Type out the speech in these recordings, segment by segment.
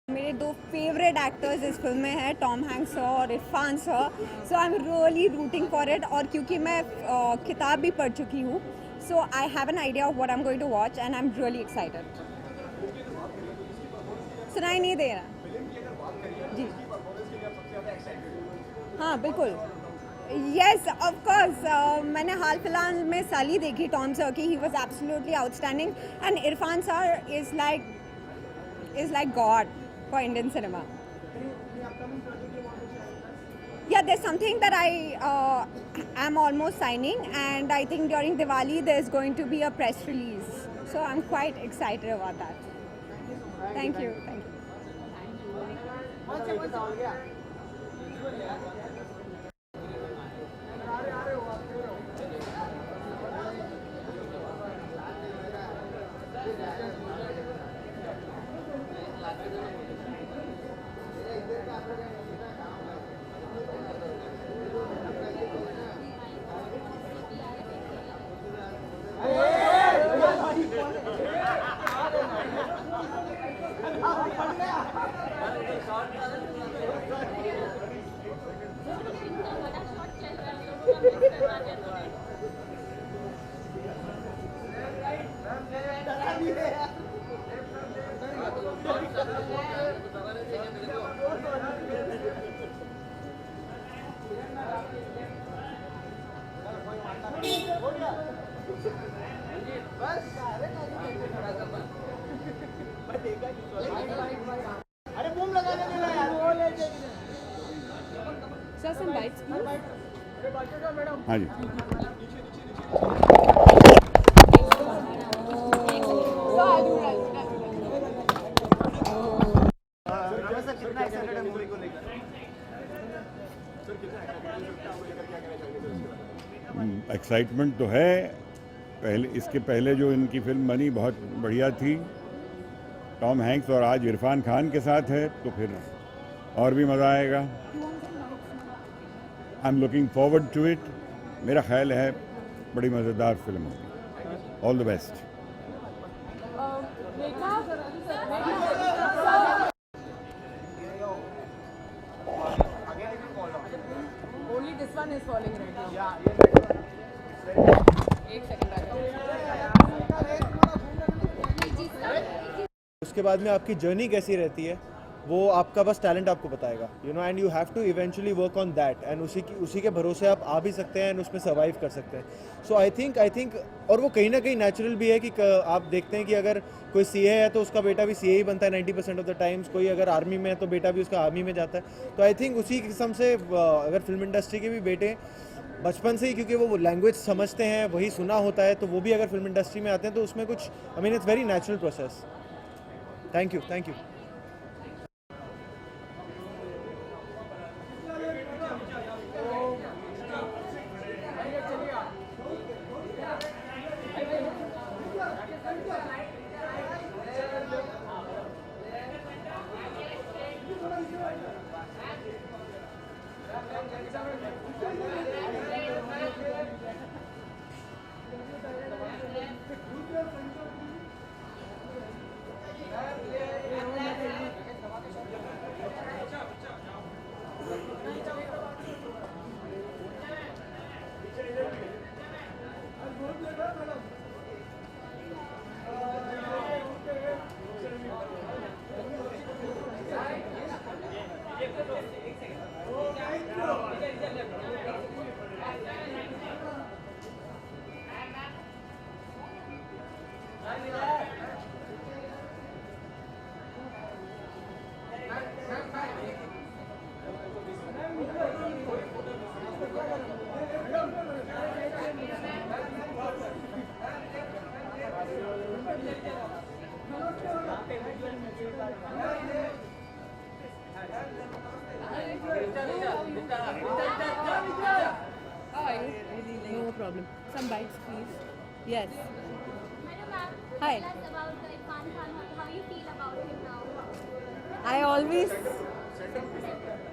मेरे दो favourite actors इस फिल्म में हैं, टॉम हैंक्स सर और Irfan sir. So I am really rooting for it. और क्योंकि मैं किताब भी पढ़ चुकी हूँ, so I have an idea of what I am going to watch and I am really excited. सुनाई नहीं दे रहा जी. हाँ बिल्कुल. Yes of course. मैंने हाल फिलहाल में साली देखी टॉम सर की. He was absolutely outstanding and Irfan sir is like god for Indian cinema. Yeah, there's something that I am almost signing, and I think during Diwali there's going to be a press release. So I'm quite excited about that. Thank you. Thank you. अरे boom लगाने देना यार. Sir, some bites, please. हाँ जी. So I'll do that. Ramesh sir कितना excited है movie को लेकर? Excitement तो है. इसके पहले जो इनकी फिल्म बनी बहुत बढ़िया थी, टॉम हैंक्स, और आज इरफान खान के साथ है तो फिर और भी मज़ा आएगा. I am looking forward to it. मेरा ख्याल है बड़ी मज़ेदार फिल्म होगी. All the best. Only this one is falling right now. एक second. उसके बाद में आपकी जर्नी कैसी रहती है वो आपका बस टैलेंट आपको बताएगा, you know, and you have to eventually work on that, एंड उसी के भरोसे आप आ भी सकते हैं एंड उसमें सर्वाइव कर सकते हैं. सो आई थिंक और वो कहीं ना कहीं नेचुरल भी है कि आप देखते हैं कि अगर कोई सीए है तो उसका बेटा भी सीए ही बनता है 90% ऑफ द टाइम्स. कोई अगर आर्मी में है तो बेटा भी उसका आर्मी में जाता है. तो आई थिंक उसी किस्म से अगर फिल्म इंडस्ट्री के भी बेटे बचपन से ही, क्योंकि वो लैंग्वेज समझते हैं, वही सुना होता है, तो वो भी अगर फिल्म इंडस्ट्री में आते हैं तो उसमें कुछ, I mean, it's very natural process. Thank you. No problem. Some bites, please. Yes. Hi. Tell us about the Irfan Khan. How you feel about him now?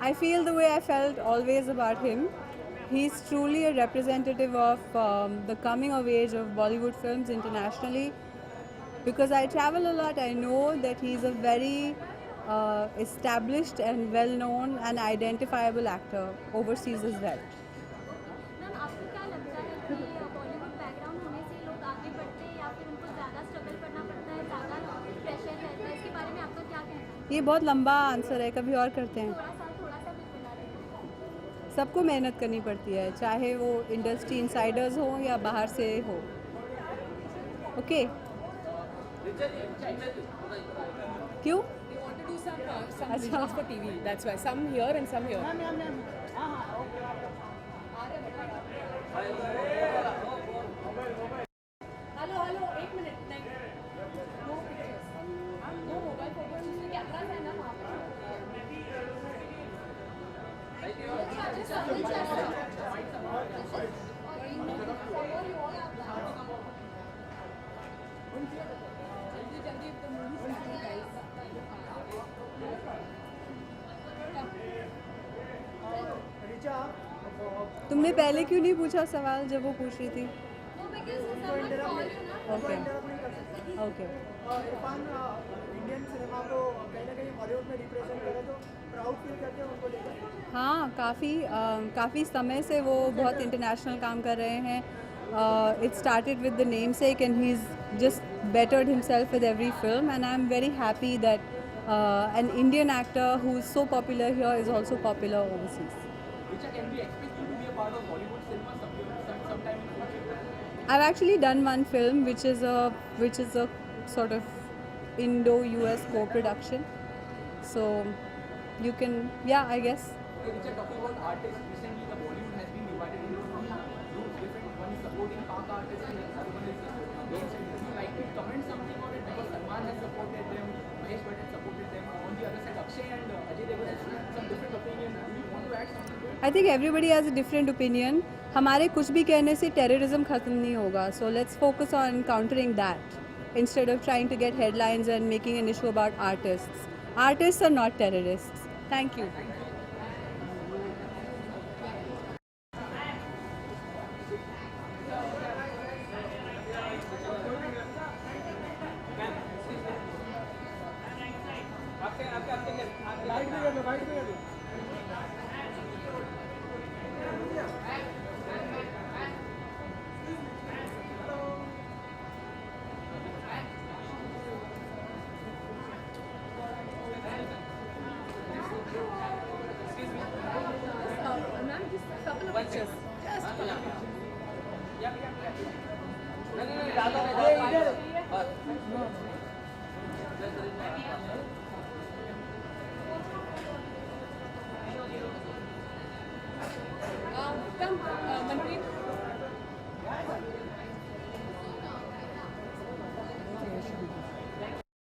I feel the way I felt always about him. He's truly a representative of the coming of age of Bollywood films internationally. Because I travel a lot, I know that he's a very established and well-known and identifiable actor overseas as well. Ma'am आपको क्या लगता है कि Bollywood background होने से लोग आगे बढ़ते हैं या फिर उनको ज़्यादा स्ट्रगल करना पड़ता है, ज़्यादा प्रेशर रहता है, इसके बारे में आपका क्या कहना है? ये बहुत लंबा आंसर है, कभी और करते हैं. थोड़ा सा भी बता दें. सबको मेहनत करनी पड़ती है, चाहे वो इंडस्ट्री इनसाइडर्स हो या बाहर से हो. ओके क्यों? They want to do some Acha. visuals for TV. That's why some here and some here. Hello एक मिनट नहीं no pictures no mobile photos cameras है ना वहाँ तुमने पहले क्यों नहीं पूछा सवाल जब वो पूछ रही थी? Okay okay Irfan Indian cinema को कहीं ना कहीं हॉलीवुड में रिप्रेजेंट करे तो प्राउड फील करते हैं उनको लेकर. हाँ काफ़ी समय से वो बहुत इंटरनेशनल काम कर रहे हैं. It started with the namesake and he's just bettered himself with every film, and I'm very happy that an Indian actor who is so popular here is also popular overseas. Can we expect you to be a part of Hollywood cinema sometime in the future? I've actually done one film which is a sort of Indo-US co-production, so you can, yeah, I guess. Okay, Richard, talking about artists, recently the Bollywood has been divided into two groups. Different one is supporting Pak artists and the other one is against it. Would you like to comment something on it? Because Salman has supported them, Mahesh Bhatt has supported them. On the other side, Akshay and Ajay Devgn has some different opinion. Do you want to add something to it? I think everybody has a different opinion. हमारे कुछ भी कहने से terrorism ख़त्म नहीं होगा. So let's focus on countering that instead of trying to get headlines and making an issue about artists. Artists are not terrorists. Thank you. Ma'am, just a couple of pictures. No,